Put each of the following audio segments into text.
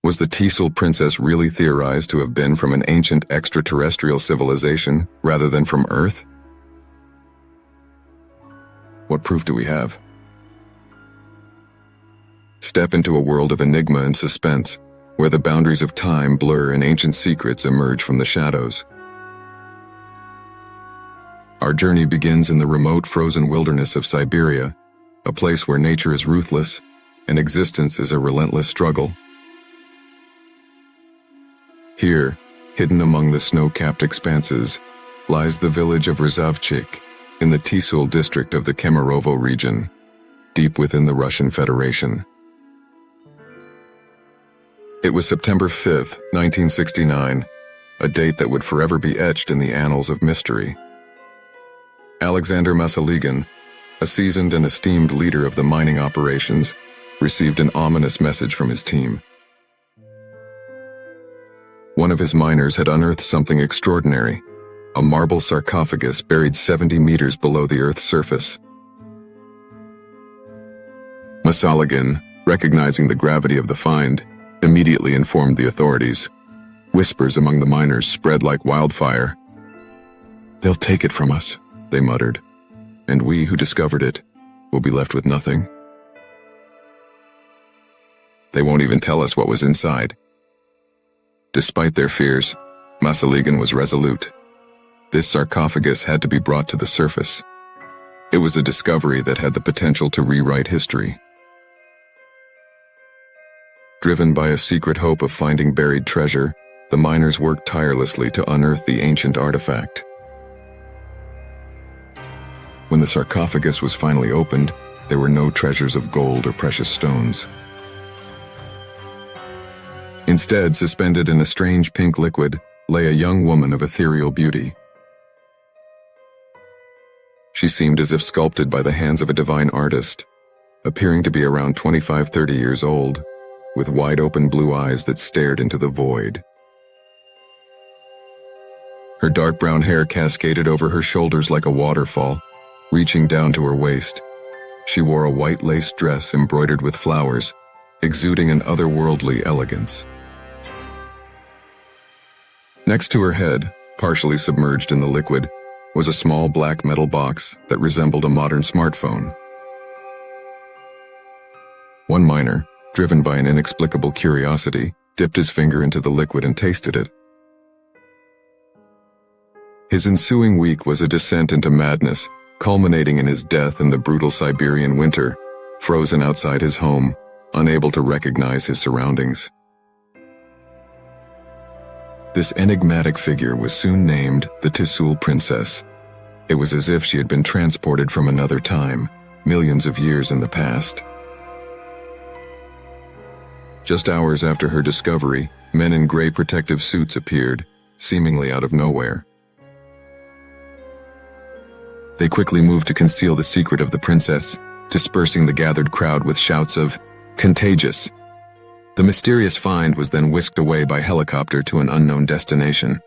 Was the Tisul Princess really theorized to have been from an ancient extraterrestrial civilization rather than from Earth? What proof do we have? Step into a world of enigma and suspense, where the boundaries of time blur and ancient secrets emerge from the shadows. Our journey begins in the remote frozen wilderness of Siberia, a place where nature is ruthless and existence is a relentless struggle. Here, hidden among the snow-capped expanses, lies the village of Rzavchik in the Tisul district of the Kemerovo region, deep within the Russian Federation. It was September 5, 1969, a date that would forever be etched in the annals of mystery. Alexander Masaligan, a seasoned and esteemed leader of the mining operations, received an ominous message from his team. One of his miners had unearthed something extraordinary, a marble sarcophagus buried 70 meters below the Earth's surface. Masaligan, recognizing the gravity of the find, immediately informed the authorities. Whispers among the miners spread like wildfire. "They'll take it from us," they muttered, "and we who discovered it will be left with nothing. They won't even tell us what was inside." Despite their fears, Masaligan was resolute. This sarcophagus had to be brought to the surface. It was a discovery that had the potential to rewrite history. Driven by a secret hope of finding buried treasure, the miners worked tirelessly to unearth the ancient artifact. When the sarcophagus was finally opened, there were no treasures of gold or precious stones. Instead, suspended in a strange pink liquid, lay a young woman of ethereal beauty. She seemed as if sculpted by the hands of a divine artist, appearing to be around 25-30 years old, with wide-open blue eyes that stared into the void. Her dark brown hair cascaded over her shoulders like a waterfall, reaching down to her waist. She wore a white lace dress embroidered with flowers, exuding an otherworldly elegance. Next to her head, partially submerged in the liquid, was a small black metal box that resembled a modern smartphone. One miner, driven by an inexplicable curiosity, dipped his finger into the liquid and tasted it. His ensuing week was a descent into madness, culminating in his death in the brutal Siberian winter, frozen outside his home, unable to recognize his surroundings. This enigmatic figure was soon named the Tisul Princess. It was as if she had been transported from another time, millions of years in the past. Just hours after her discovery, men in gray protective suits appeared, seemingly out of nowhere. They quickly moved to conceal the secret of the princess, dispersing the gathered crowd with shouts of, "Contagious!" The mysterious find was then whisked away by helicopter to an unknown destination.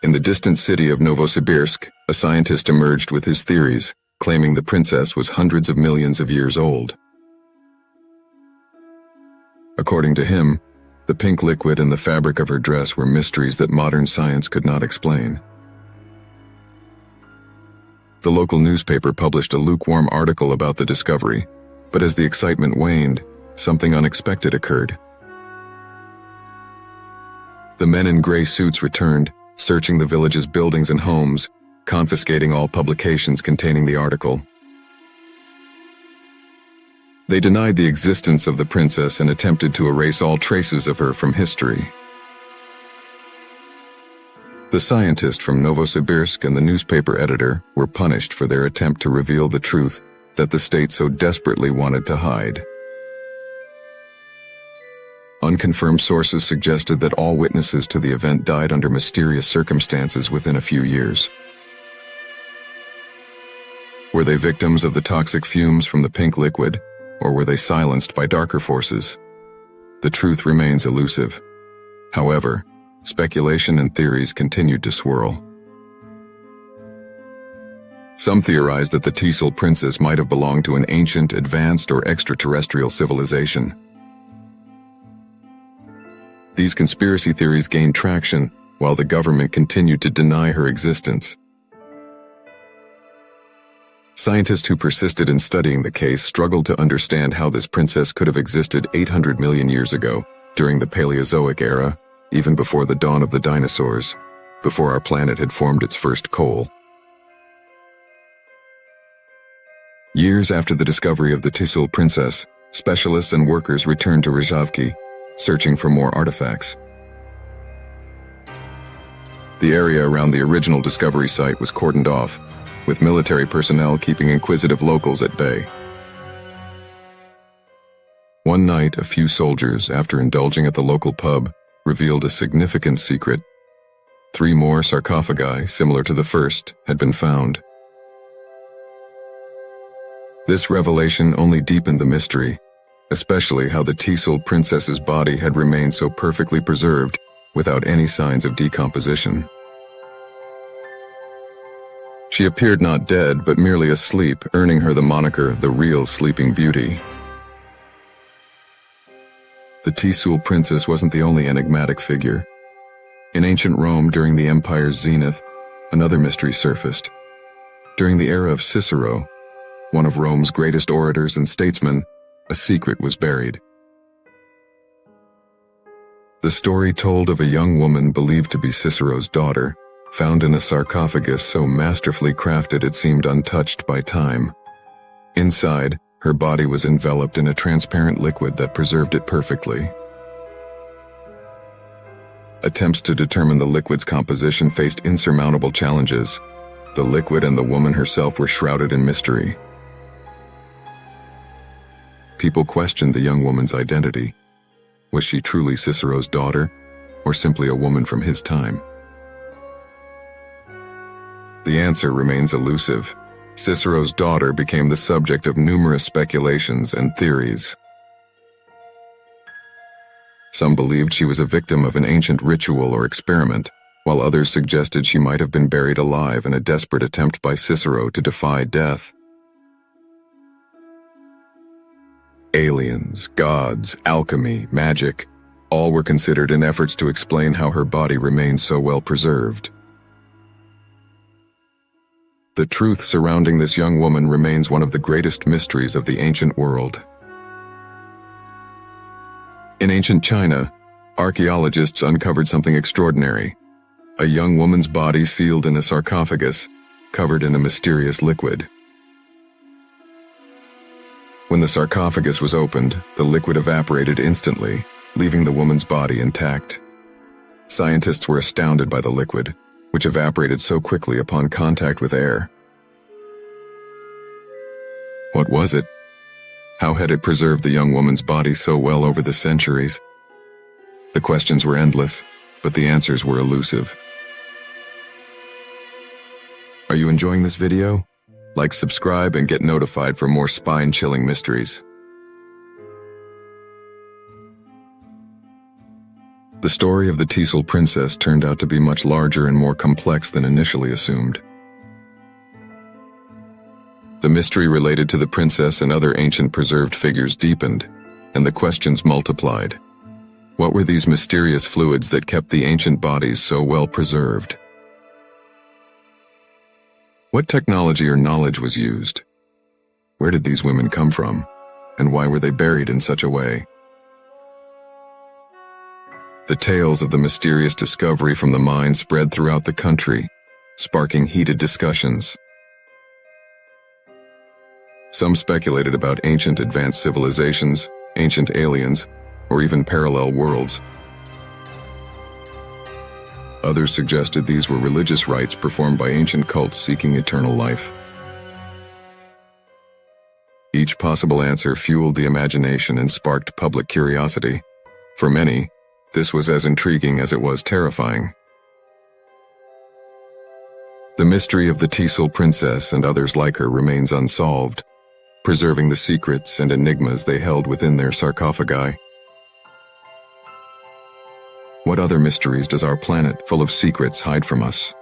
In the distant city of Novosibirsk, a scientist emerged with his theories, claiming the princess was hundreds of millions of years old. According to him, the pink liquid and the fabric of her dress were mysteries that modern science could not explain. The local newspaper published a lukewarm article about the discovery, but as the excitement waned, something unexpected occurred. The men in gray suits returned, searching the village's buildings and homes, confiscating all publications containing the article. They denied the existence of the princess and attempted to erase all traces of her from history. The scientist from Novosibirsk and the newspaper editor were punished for their attempt to reveal the truth that the state so desperately wanted to hide. Unconfirmed sources suggested that all witnesses to the event died under mysterious circumstances within a few years. Were they victims of the toxic fumes from the pink liquid, or were they silenced by darker forces? The truth remains elusive. However, speculation and theories continued to swirl. Some theorized that the Tisul Princess might have belonged to an ancient, advanced, or extraterrestrial civilization. These conspiracy theories gained traction while the government continued to deny her existence. Scientists who persisted in studying the case struggled to understand how this princess could have existed 800 million years ago, during the Paleozoic era, even before the dawn of the dinosaurs, before our planet had formed its first coal. Years after the discovery of the Tisul Princess, specialists and workers returned to Rzhavki, searching for more artifacts. The area around the original discovery site was cordoned off, with military personnel keeping inquisitive locals at bay. One night, a few soldiers, after indulging at the local pub, revealed a significant secret. 3 more sarcophagi, similar to the first, had been found. This revelation only deepened the mystery, especially how the Tisul Princess's body had remained so perfectly preserved without any signs of decomposition. She appeared not dead, but merely asleep, earning her the moniker, the real Sleeping Beauty. The Tisul Princess wasn't the only enigmatic figure. In ancient Rome, during the empire's zenith, another mystery surfaced. During the era of Cicero, one of Rome's greatest orators and statesmen, a secret was buried. The story told of a young woman believed to be Cicero's daughter, found in a sarcophagus so masterfully crafted it seemed untouched by time. Inside, her body was enveloped in a transparent liquid that preserved it perfectly. Attempts to determine the liquid's composition faced insurmountable challenges. The liquid and the woman herself were shrouded in mystery. People questioned the young woman's identity. Was she truly Cicero's daughter, or simply a woman from his time? The answer remains elusive. Cicero's daughter became the subject of numerous speculations and theories. Some believed she was a victim of an ancient ritual or experiment, while others suggested she might have been buried alive in a desperate attempt by Cicero to defy death. Aliens, gods, alchemy, magic, all were considered in efforts to explain how her body remained so well preserved. The truth surrounding this young woman remains one of the greatest mysteries of the ancient world. In ancient China, archaeologists uncovered something extraordinary: a young woman's body sealed in a sarcophagus, covered in a mysterious liquid. When the sarcophagus was opened, the liquid evaporated instantly, leaving the woman's body intact. Scientists were astounded by the liquid, which evaporated so quickly upon contact with air. What was it? How had it preserved the young woman's body so well over the centuries? The questions were endless, but the answers were elusive. Are you enjoying this video? Like, subscribe, and get notified for more spine-chilling mysteries. The story of the Tisul Princess turned out to be much larger and more complex than initially assumed. The mystery related to the princess and other ancient preserved figures deepened, and the questions multiplied. What were these mysterious fluids that kept the ancient bodies so well preserved? What technology or knowledge was used? Where did these women come from, and why were they buried in such a way? The tales of the mysterious discovery from the mine spread throughout the country, sparking heated discussions. Some speculated about ancient advanced civilizations, ancient aliens, or even parallel worlds. Others suggested these were religious rites performed by ancient cults seeking eternal life. Each possible answer fueled the imagination and sparked public curiosity. For many, this was as intriguing as it was terrifying. The mystery of the Tisul Princess and others like her remains unsolved, preserving the secrets and enigmas they held within their sarcophagi. What other mysteries does our planet full of secrets hide from us?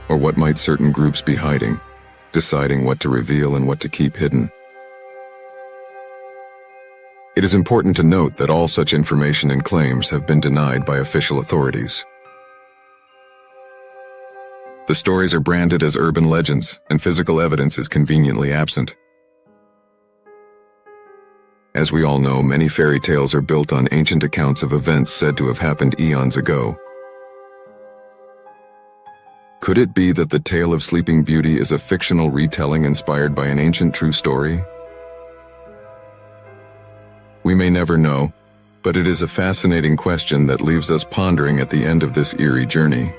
Or what might certain groups be hiding, deciding what to reveal and what to keep hidden? It is important to note that all such information and claims have been denied by official authorities. The stories are branded as urban legends, and physical evidence is conveniently absent. As we all know, many fairy tales are built on ancient accounts of events said to have happened eons ago. Could it be that the tale of Sleeping Beauty is a fictional retelling inspired by an ancient true story? We may never know, but it is a fascinating question that leaves us pondering at the end of this eerie journey.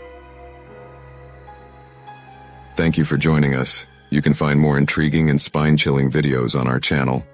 Thank you for joining us. You can find more intriguing and spine-chilling videos on our channel.